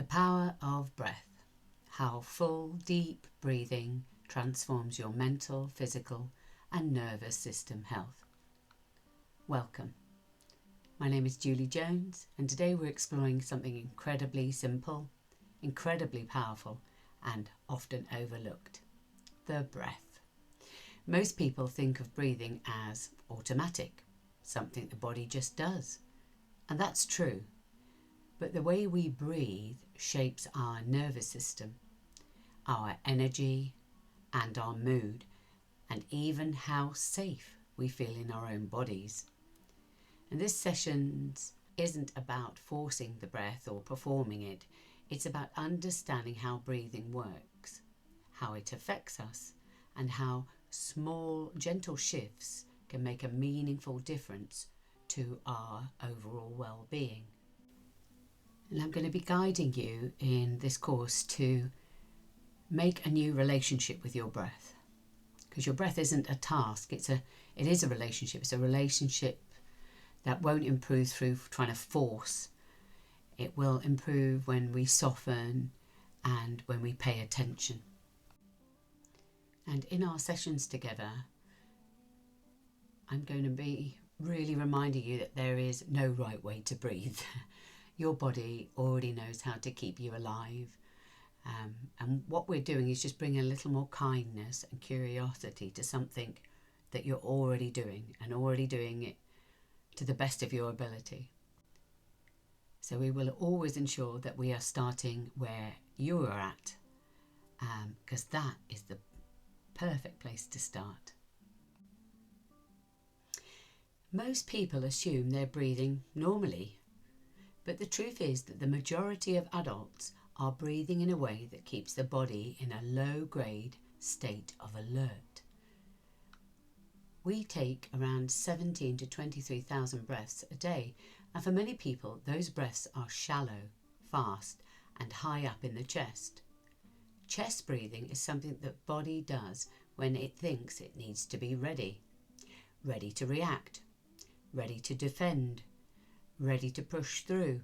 The power of breath. How full, deep breathing transforms your mental, physical, and nervous system health. Welcome. My name is Julie Jones, and today we're exploring something incredibly simple, incredibly powerful, and often overlooked: the breath. Most people think of breathing as automatic, something the body just does. And that's true. But the way we breathe shapes our nervous system, our energy, and our mood, and even how safe we feel in our own bodies. And this session isn't about forcing the breath or performing it. It's about understanding how breathing works, how it affects us, and how small, gentle shifts can make a meaningful difference to our overall well-being. And I'm going to be guiding you in this course to make a new relationship with your breath. Because your breath isn't a task, it is a relationship. It's a relationship that won't improve through trying to force. It will improve when we soften and when we pay attention. And in our sessions together, I'm going to be really reminding you that there is no right way to breathe. Your body already knows how to keep you alive. And what we're doing is just bringing a little more kindness and curiosity to something that you're already doing, and already doing it to the best of your ability. So we will always ensure that we are starting where you are at, because that is the perfect place to start. Most people assume they're breathing normally, but the truth is that the majority of adults are breathing in a way that keeps the body in a low-grade state of alert. We take around 17 to 23,000 breaths a day, and for many people those breaths are shallow, fast, and high up in the chest. Chest breathing is something the body does when it thinks it needs to be ready to react, ready to defend, ready to push through.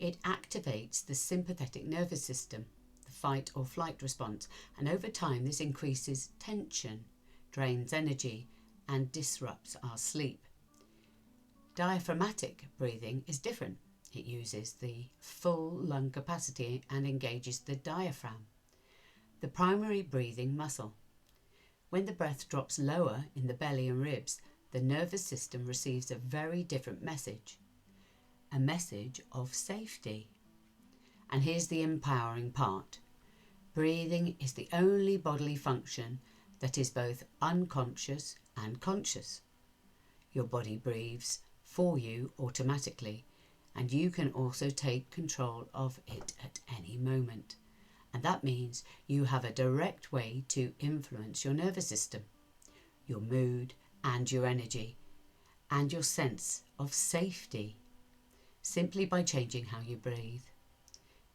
It activates the sympathetic nervous system, the fight or flight response, and over time this increases tension, drains energy, and disrupts our sleep. Diaphragmatic breathing is different. It uses the full lung capacity and engages the diaphragm, the primary breathing muscle. When the breath drops lower in the belly and ribs, the nervous system receives a very different message, a message of safety. And here's the empowering part. Breathing is the only bodily function that is both unconscious and conscious. Your body breathes for you automatically, and you can also take control of it at any moment. And that means you have a direct way to influence your nervous system, your mood, and your energy, and your sense of safety, simply by changing how you breathe.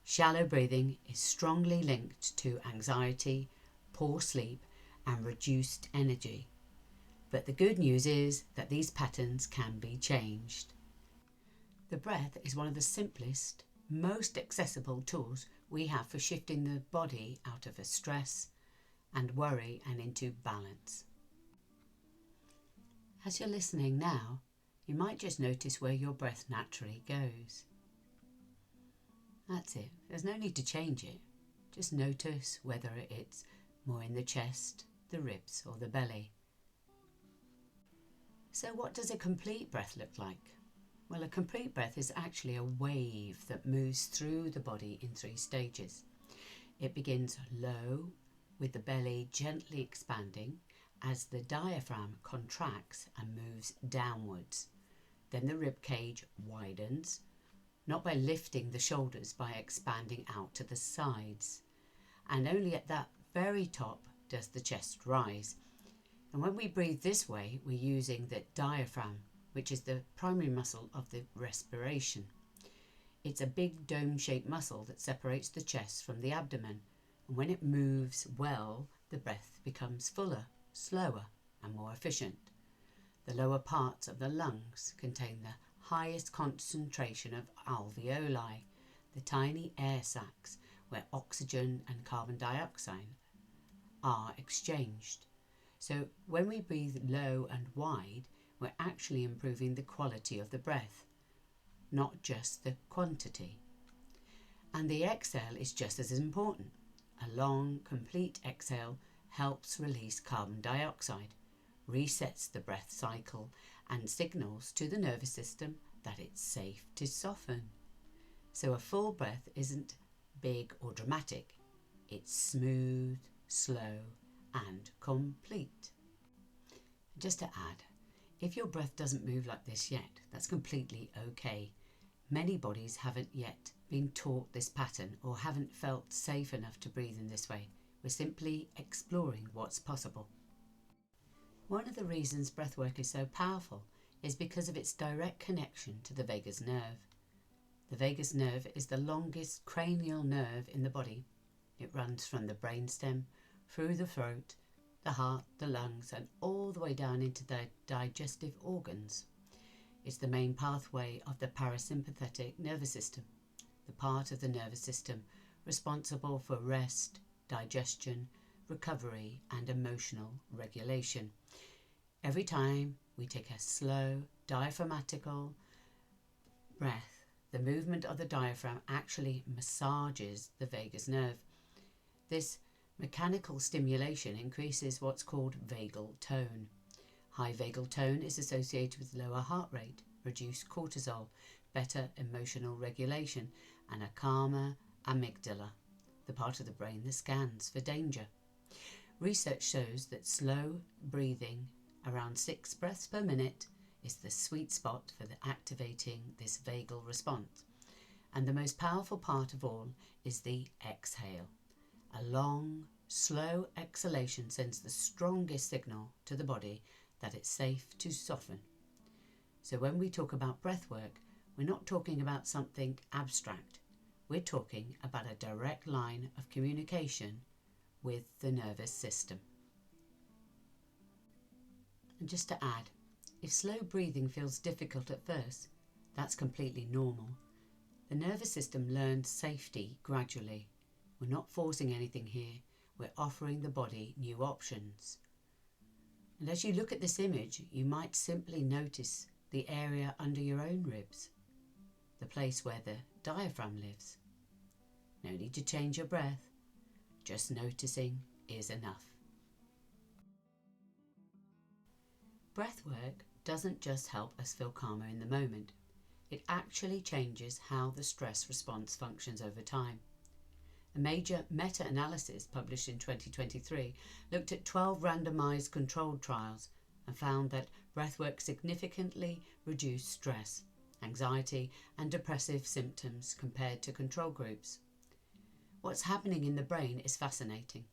Shallow breathing is strongly linked to anxiety, poor sleep, and reduced energy. But the good news is that these patterns can be changed. The breath is one of the simplest, most accessible tools we have for shifting the body out of a stress and worry and into balance. As you're listening now, you might just notice where your breath naturally goes. That's it. There's no need to change it. Just notice whether it's more in the chest, the ribs, or the belly. So what does a complete breath look like? Well, a complete breath is actually a wave that moves through the body in 3 stages. It begins low, with the belly gently expanding as the diaphragm contracts and moves downwards. Then the rib cage widens, not by lifting the shoulders, by expanding out to the sides. And only at that very top does the chest rise. And when we breathe this way, we're using the diaphragm, which is the primary muscle of the respiration. It's a big dome-shaped muscle that separates the chest from the abdomen, and when it moves well, the breath becomes fuller, slower, and more efficient. The lower parts of the lungs contain the highest concentration of alveoli, the tiny air sacs where oxygen and carbon dioxide are exchanged. So when we breathe low and wide, we're actually improving the quality of the breath, not just the quantity. And the exhale is just as important. A long, complete exhale helps release carbon dioxide, resets the breath cycle, and signals to the nervous system that it's safe to soften. So a full breath isn't big or dramatic. It's smooth, slow, and complete. Just to add, if your breath doesn't move like this yet, that's completely okay. Many bodies haven't yet been taught this pattern or haven't felt safe enough to breathe in this way. We're simply exploring what's possible. One of the reasons breathwork is so powerful is because of its direct connection to the vagus nerve. The vagus nerve is the longest cranial nerve in the body. It runs from the brainstem, through the throat, the heart, the lungs, and all the way down into the digestive organs. It's the main pathway of the parasympathetic nervous system, the part of the nervous system responsible for rest, digestion, recovery, and emotional regulation. Every time we take a slow, diaphragmatical breath, the movement of the diaphragm actually massages the vagus nerve. This mechanical stimulation increases what's called vagal tone. High vagal tone is associated with lower heart rate, reduced cortisol, better emotional regulation, and a calmer amygdala, the part of the brain that scans for danger. Research shows that slow breathing, around 6 breaths per minute, is the sweet spot for activating this vagal response. And the most powerful part of all is the exhale. A long, slow exhalation sends the strongest signal to the body that it's safe to soften. So when we talk about breath work, we're not talking about something abstract. We're talking about a direct line of communication with the nervous system. And just to add, if slow breathing feels difficult at first, that's completely normal. The nervous system learns safety gradually. We're not forcing anything here. We're offering the body new options. And as you look at this image, you might simply notice the area under your own ribs, the place where the diaphragm lives. No need to change your breath. Just noticing is enough. Breathwork doesn't just help us feel calmer in the moment. It actually changes how the stress response functions over time. A major meta-analysis published in 2023 looked at 12 randomized controlled trials and found that breathwork significantly reduced stress, anxiety, and depressive symptoms compared to control groups. What's happening in the brain is fascinating.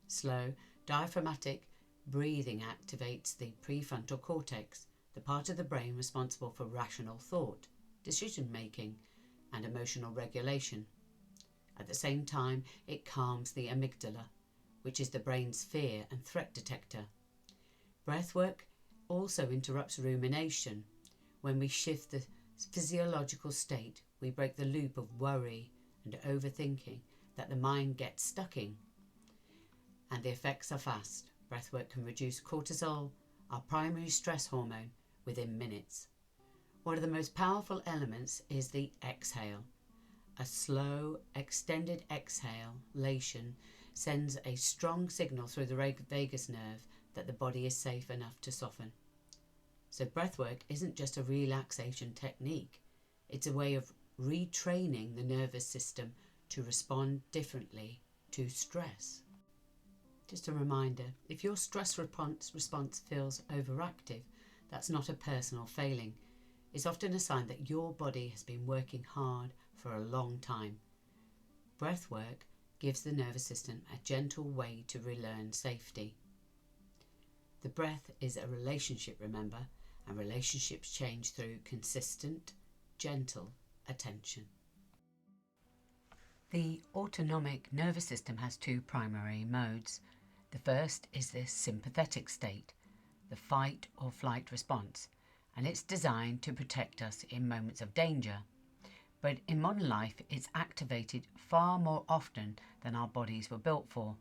Slow, diaphragmatic breathing activates the prefrontal cortex, the part of the brain responsible for rational thought, decision-making, and emotional regulation. At the same time, it calms the amygdala, which is the brain's fear and threat detector. Breathwork also interrupts rumination. When we shift the physiological state, we break the loop of worry and overthinking that the mind gets stuck in. And the effects are fast. Breathwork can reduce cortisol, our primary stress hormone, within minutes. One of the most powerful elements is the exhale. A slow, extended exhalation sends a strong signal through the vagus nerve that the body is safe enough to soften. So breathwork isn't just a relaxation technique. It's a way of retraining the nervous system to respond differently to stress. Just a reminder, if your stress response feels overactive, that's not a personal failing. It's often a sign that your body has been working hard for a long time. Breathwork gives the nervous system a gentle way to relearn safety. The breath is a relationship, remember, and relationships change through consistent, gentle attention. The autonomic nervous system has 2 primary modes. The first is the sympathetic state, the fight or flight response, and it's designed to protect us in moments of danger. but in modern life it's activated far more often than our bodies were built for.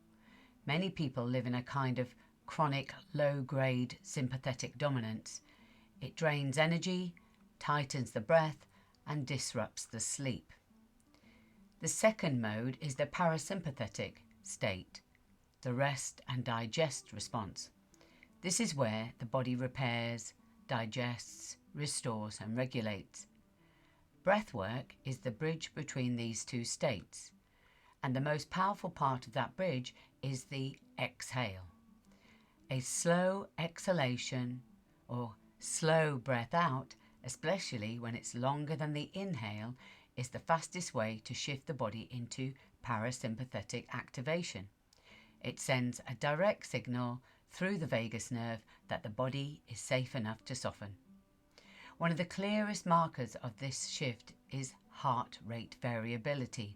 Many people live in a kind of chronic low-grade sympathetic dominance. It drains energy, tightens the breath, and disrupts the sleep. The second mode is the parasympathetic state, the rest and digest response. This is where the body repairs, digests, restores, and regulates. Breathwork is the bridge between these two states, and the most powerful part of that bridge is the exhale. A slow exhalation or slow breath out, especially when it's longer than the inhale, is the fastest way to shift the body into parasympathetic activation. It sends a direct signal through the vagus nerve that the body is safe enough to soften. One of the clearest markers of this shift is heart rate variability,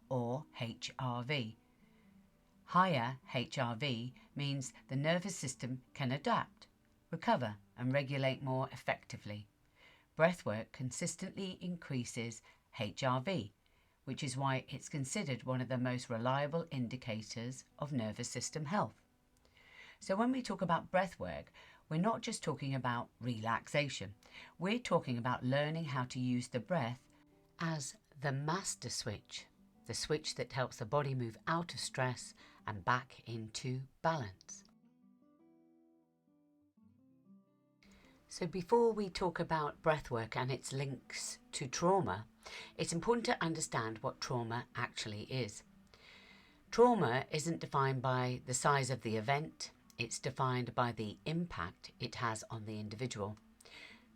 or HRV. Higher HRV means the nervous system can adapt, recover, and regulate more effectively. Breathwork consistently increases HRV, which is why it's considered one of the most reliable indicators of nervous system health. So when we talk about breathwork, we're not just talking about relaxation. We're talking about learning how to use the breath as the master switch, the switch that helps the body move out of stress and back into balance. So before we talk about breathwork and its links to trauma, it's important to understand what trauma actually is. Trauma isn't defined by the size of the event, it's defined by the impact it has on the individual.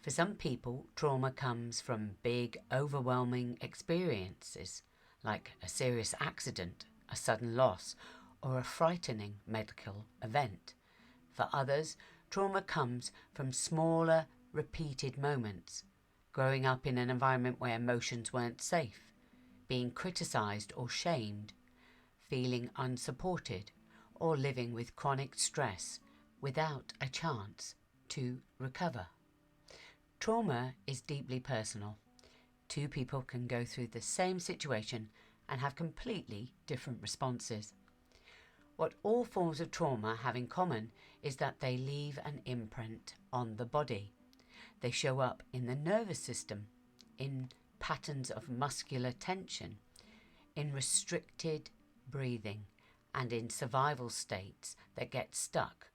For some people, trauma comes from big, overwhelming experiences, like a serious accident, a sudden loss, or a frightening medical event. For others, trauma comes from smaller, repeated moments, growing up in an environment where emotions weren't safe, being criticised or shamed, feeling unsupported, or living with chronic stress without a chance to recover. Trauma is deeply personal. Two people can go through the same situation and have completely different responses. What all forms of trauma have in common is that they leave an imprint on the body. They show up in the nervous system, in patterns of muscular tension, in restricted breathing, and in survival states that get stuck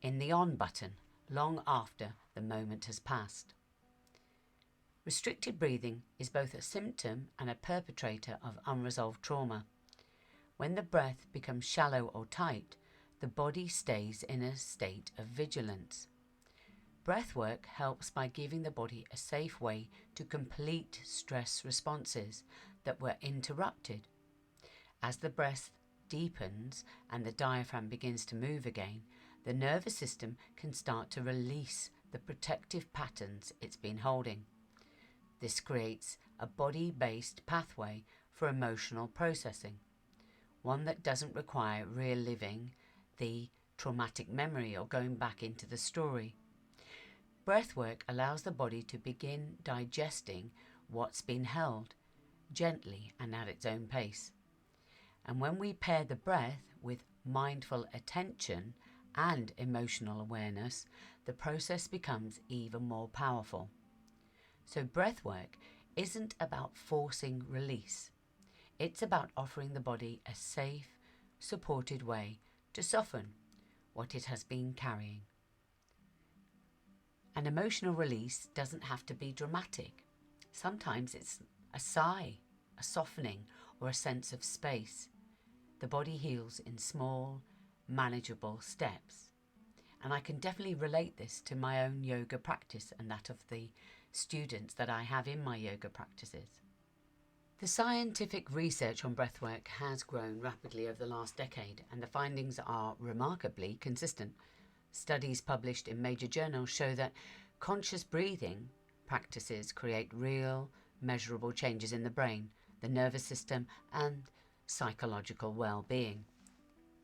in the on button long after the moment has passed. Restricted breathing is both a symptom and a perpetrator of unresolved trauma. When the breath becomes shallow or tight, the body stays in a state of vigilance. Breathwork helps by giving the body a safe way to complete stress responses that were interrupted. As the breath deepens and the diaphragm begins to move again, the nervous system can start to release the protective patterns it's been holding. This creates a body-based pathway for emotional processing, one that doesn't require reliving the traumatic memory or going back into the story. Breathwork allows the body to begin digesting what's been held, gently and at its own pace. And when we pair the breath with mindful attention and emotional awareness, the process becomes even more powerful. So breathwork isn't about forcing release. It's about offering the body a safe, supported way to soften what it has been carrying. An emotional release doesn't have to be dramatic. Sometimes it's a sigh, a softening, or a sense of space. The body heals in small, manageable steps. And I can definitely relate this to my own yoga practice and that of the students that I have in my yoga practices. The scientific research on breathwork has grown rapidly over the last decade, and the findings are remarkably consistent. Studies published in major journals show that conscious breathing practices create real, measurable changes in the brain, the nervous system, and psychological well-being.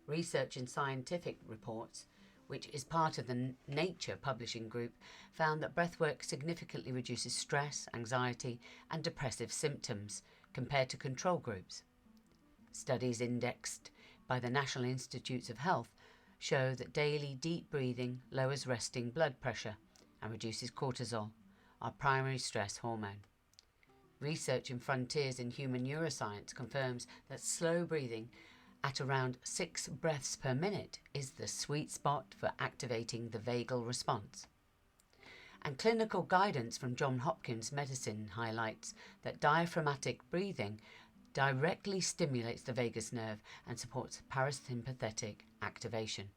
Research in scientific reports which is part of the Nature publishing group, found that breathwork significantly reduces stress, anxiety and depressive symptoms compared to control groups. Studies indexed by the National Institutes of Health show that daily deep breathing lowers resting blood pressure and reduces cortisol, our primary stress hormone. Research in Frontiers in Human Neuroscience confirms that slow breathing at around 6 breaths per minute is the sweet spot for activating the vagal response. And clinical guidance from Johns Hopkins Medicine highlights that diaphragmatic breathing directly stimulates the vagus nerve and supports parasympathetic activation.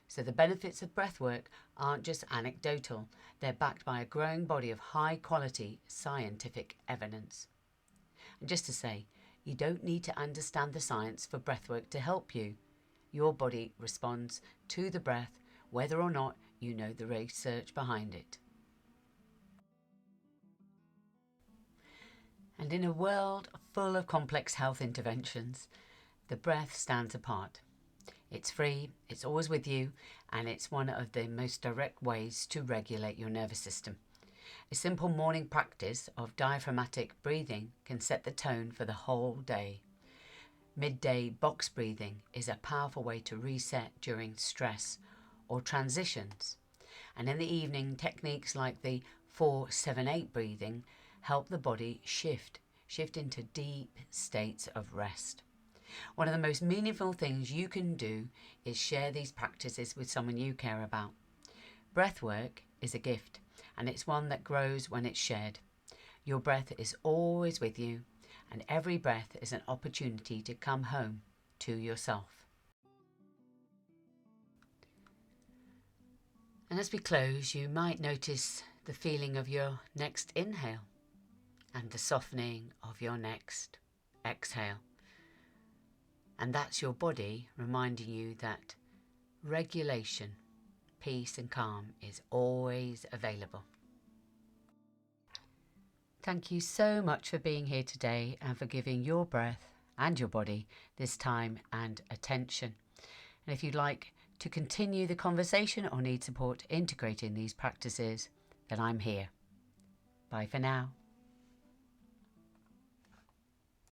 So the benefits of breathwork aren't just anecdotal, they're backed by a growing body of high-quality scientific evidence. And just to say, you don't need to understand the science for breathwork to help you. Your body responds to the breath, whether or not you know the research behind it. And in a world full of complex health interventions, the breath stands apart. It's free, it's always with you, and it's one of the most direct ways to regulate your nervous system. A simple morning practice of diaphragmatic breathing can set the tone for the whole day. Midday box breathing is a powerful way to reset during stress or transitions. And in the evening, techniques like the 4-7-8 breathing help the body shift into deep states of rest. One of the most meaningful things you can do is share these practices with someone you care about. Breathwork is a gift, and it's one that grows when it's shared. Your breath is always with you, and every breath is an opportunity to come home to yourself. And as we close, you might notice the feeling of your next inhale and the softening of your next exhale. And that's your body reminding you that regulation, peace and calm is always available. Thank you so much for being here today and for giving your breath and your body this time and attention. And if you'd like to continue the conversation or need support integrating these practices, then I'm here. Bye for now.